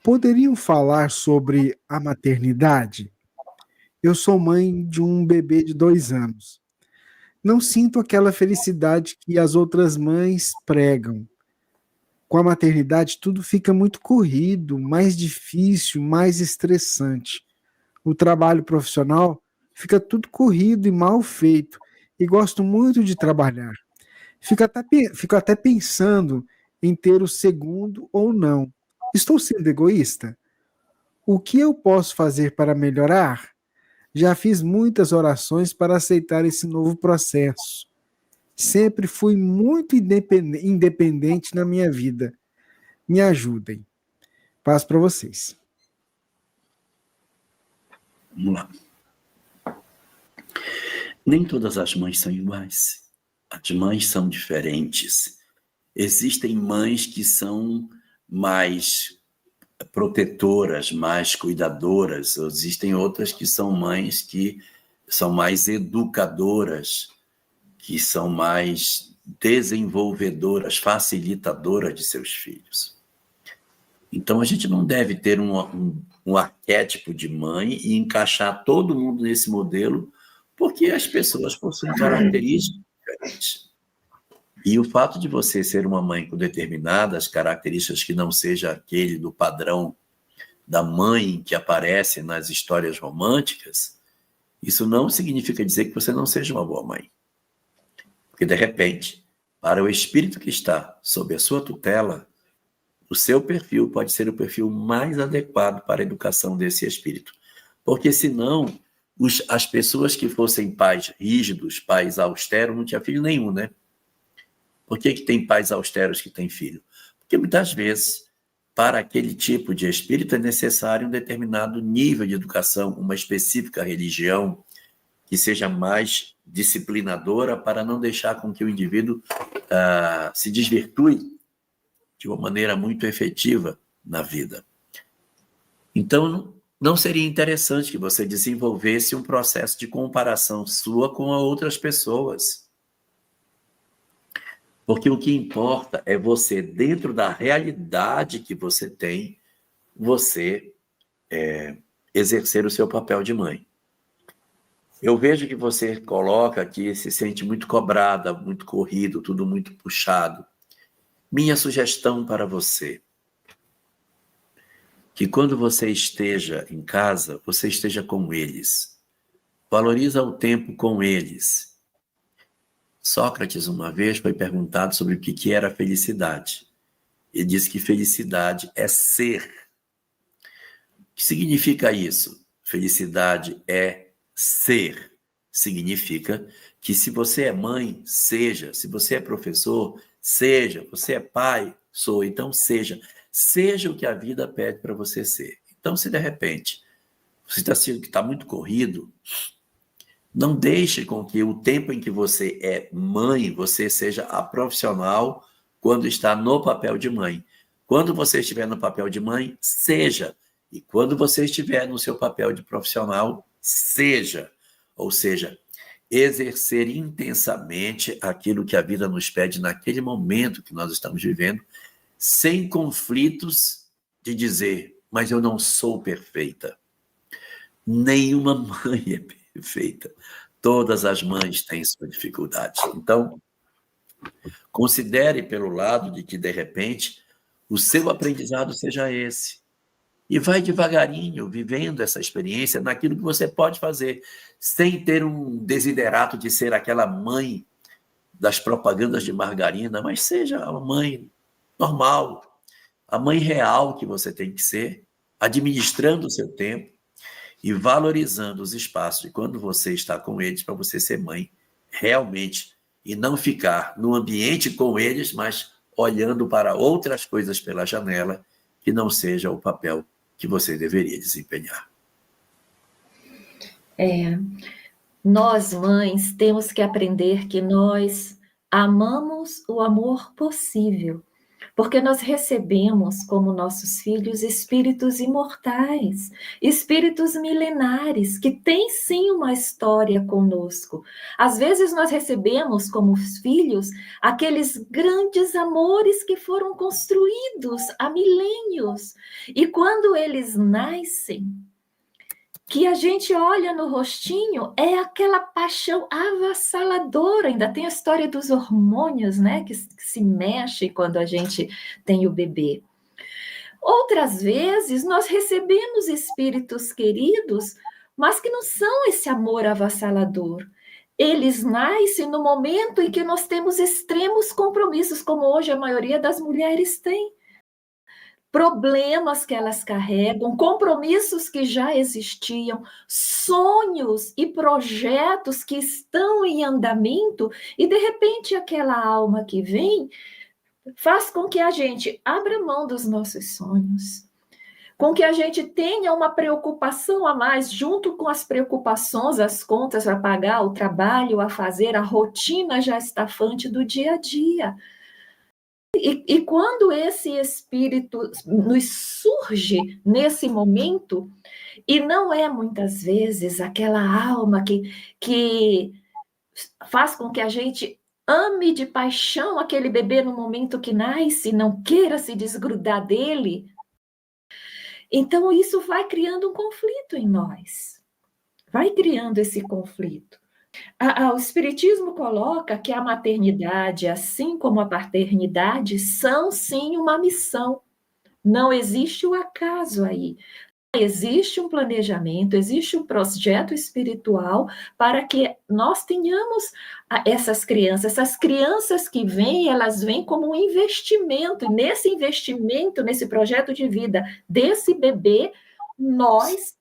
Poderiam falar sobre a maternidade? Eu sou mãe de um bebê de 2 anos. Não sinto aquela felicidade que as outras mães pregam. Com a maternidade, tudo fica muito corrido, mais difícil, mais estressante. O trabalho profissional fica tudo corrido e mal feito. E gosto muito de trabalhar. Fico até pensando em ter o segundo ou não. Estou sendo egoísta? O que eu posso fazer para melhorar? Já fiz muitas orações para aceitar esse novo processo. Sempre fui muito independente na minha vida. Me ajudem. Paz para vocês. Vamos lá. Nem todas as mães são iguais. As mães são diferentes. Existem mães que são mais protetoras, mais cuidadoras. Existem outras que são mães que são mais educadoras, que são mais desenvolvedoras, facilitadoras de seus filhos. Então, a gente não deve ter um arquétipo de mãe e encaixar todo mundo nesse modelo, porque as pessoas possuem características diferentes. E o fato de você ser uma mãe com determinadas características que não seja aquele do padrão da mãe que aparece nas histórias românticas, isso não significa dizer que você não seja uma boa mãe. Porque, de repente, para o espírito que está sob a sua tutela, o seu perfil pode ser o perfil mais adequado para a educação desse espírito. Porque, senão, as pessoas que fossem pais rígidos, pais austeros, não tinha filho nenhum, né? Por que tem pais austeros que têm filho? Porque, muitas vezes, para aquele tipo de espírito é necessário um determinado nível de educação, uma específica religião que seja mais disciplinadora para não deixar com que o indivíduo se desvirtue de uma maneira muito efetiva na vida. Então, não seria interessante que você desenvolvesse um processo de comparação sua com outras pessoas. Porque o que importa é você, dentro da realidade que você tem, você exercer o seu papel de mãe. Eu vejo que você coloca que se sente muito cobrada, muito corrido, tudo muito puxado. Minha sugestão para você, que quando você esteja em casa, você esteja com eles. Valoriza o tempo com eles. Sócrates, uma vez, foi perguntado sobre o que era felicidade. Ele disse que felicidade é ser. O que significa isso? Felicidade é ser. Significa que se você é mãe, seja. Se você é professor, seja. Você é pai, sou. Então, seja. Seja o que a vida pede para você ser. Então, se de repente você está sendo que está muito corrido, não deixe com que o tempo em que você é mãe, você seja a profissional quando está no papel de mãe. Quando você estiver no papel de mãe, seja. E quando você estiver no seu papel de profissional, seja. Ou seja, exercer intensamente aquilo que a vida nos pede naquele momento que nós estamos vivendo, sem conflitos de dizer, mas eu não sou perfeita. Nenhuma mãe é perfeita. Todas as mães têm sua dificuldade. Então, considere pelo lado de que, de repente, o seu aprendizado seja esse. E vai devagarinho, vivendo essa experiência naquilo que você pode fazer, sem ter um desiderato de ser aquela mãe das propagandas de margarina, mas seja a mãe normal, a mãe real que você tem que ser, administrando o seu tempo e valorizando os espaços de quando você está com eles para você ser mãe realmente e não ficar no ambiente com eles, mas olhando para outras coisas pela janela que não seja o papel que você deveria desempenhar. Nós, mães, temos que aprender que nós amamos o amor possível, Porque nós recebemos como nossos filhos espíritos imortais, espíritos milenares, que têm sim uma história conosco. Às vezes nós recebemos como filhos aqueles grandes amores que foram construídos há milênios. E quando eles nascem, que a gente olha no rostinho, é aquela paixão avassaladora. Ainda tem a história dos hormônios, né, que se mexe quando a gente tem o bebê. Outras vezes, nós recebemos espíritos queridos, mas que não são esse amor avassalador. Eles nascem no momento em que nós temos extremos compromissos, como hoje a maioria das mulheres tem. Problemas que elas carregam, compromissos que já existiam, sonhos e projetos que estão em andamento, e de repente aquela alma que vem faz com que a gente abra mão dos nossos sonhos, com que a gente tenha uma preocupação a mais, junto com as preocupações, as contas a pagar, o trabalho a fazer, a rotina já estafante do dia a dia. E quando esse espírito nos surge nesse momento, e não é muitas vezes aquela alma que faz com que a gente ame de paixão aquele bebê no momento que nasce, não queira se desgrudar dele, então isso vai criando um conflito em nós, vai criando esse conflito. O Espiritismo coloca que a maternidade, assim como a paternidade, são sim uma missão. Não existe o acaso aí. Existe um planejamento, existe um projeto espiritual para que nós tenhamos essas crianças. Essas crianças que vêm, elas vêm como um investimento. E nesse investimento, nesse projeto de vida desse bebê, nós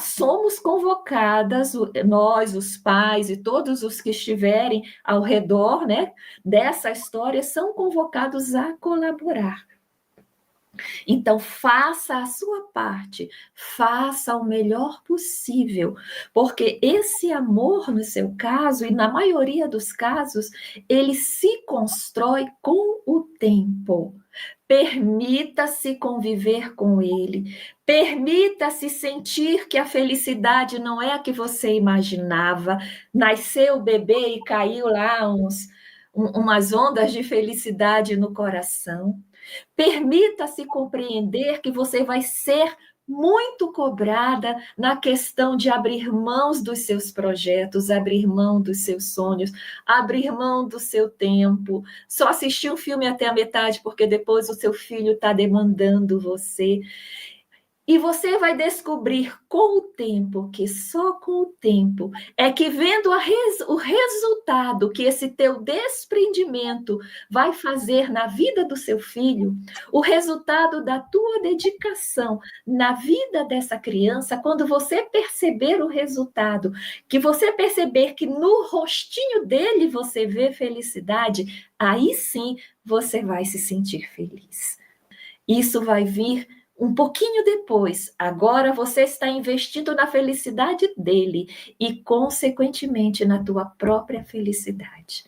somos convocadas, nós, os pais e todos os que estiverem ao redor, né, dessa história, são convocados a colaborar. Então, faça a sua parte, faça o melhor possível, porque esse amor, no seu caso, e na maioria dos casos, ele se constrói com o tempo. Permita-se conviver com ele, permita-se sentir que a felicidade não é a que você imaginava. Nasceu o bebê e caiu lá umas ondas de felicidade no coração. Permita-se compreender que você vai ser muito cobrada na questão de abrir mãos dos seus projetos, abrir mão dos seus sonhos, abrir mão do seu tempo, só assistir um filme até a metade, porque depois o seu filho está demandando você. E você vai descobrir com o tempo, que só com o tempo, é que vendo o resultado que esse teu desprendimento vai fazer na vida do seu filho, o resultado da tua dedicação na vida dessa criança, quando você perceber o resultado, que você perceber que no rostinho dele você vê felicidade, aí sim você vai se sentir feliz. Isso vai vir um pouquinho depois. Agora você está investindo na felicidade dele e, consequentemente, na tua própria felicidade.